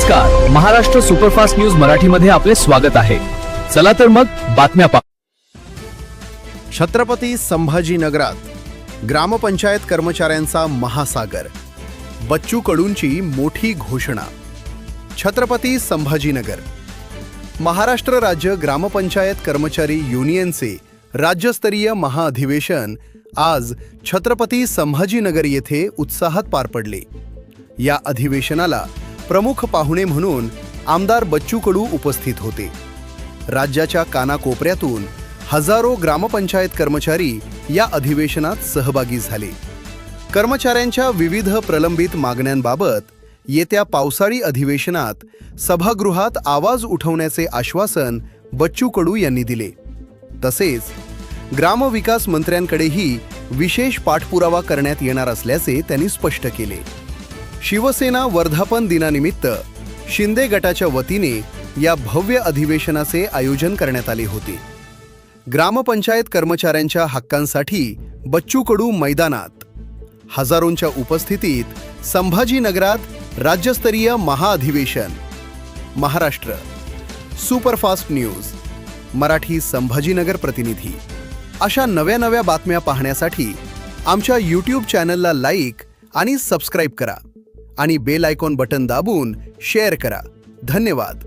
नमस्कार, Maharashtra superfast news मराठीमध्ये आपले स्वागत आहे. चला तर मग बातम्या छत्रपती संभाजीनगरात ग्रामपंचायत कर्मचाऱ्यांचा महासागर. बच्चू कडूंची मोठी घोषणा. छत्रपती संभाजीनगर. महाराष्ट्र राज्य ग्रामपंचायत कर्मचारी युनियनचे राज्यस्तरीय महाअधिवेशन आज छत्रपती संभाजीनगर येथे उत्साहात पार पडले. या अधिवेशनाला प्रमुख पाहुणे म्हणून आमदार बच्चू कडू उपस्थित होते. राज्याच्या कानाकोपऱ्यातून हजारो ग्रामपंचायत कर्मचारी या अधिवेशनात सहभागी झाले. कर्मचाऱ्यांच्या विविध प्रलंबित मागण्यांबाबत येत्या पावसाळी अधिवेशनात सभागृहात आवाज उठवण्याचे आश्वासन बच्चू कडू यांनी दिले. तसेच ग्रामविकास मंत्र्यांकडेही विशेष पाठपुरावा करण्यात येणार असल्याचे त्यांनी स्पष्ट केले. शिवसेना वर्धापन दिनानिमित्त शिंदे गटाच्या वतीने या भव्य अधिवेशनाचे आयोजन करण्यात आले होते. ग्रामपंचायत कर्मचाऱ्यांच्या हक्कांसाठी बच्चू कडू मैदानात. हजारोंच्या उपस्थितीत संभाजीनगरात राज्यस्तरीय महाअधिवेशन. महाराष्ट्र सुपरफास्ट न्यूज मराठी संभाजीनगर प्रतिनिधी. अशा नव्या बातम्या पाहण्यासाठी आमच्या YouTube चॅनलला लाईक आणि सबस्क्राईब करा आणि बेल आयकॉन बटन दाबून शेअर करा. धन्यवाद.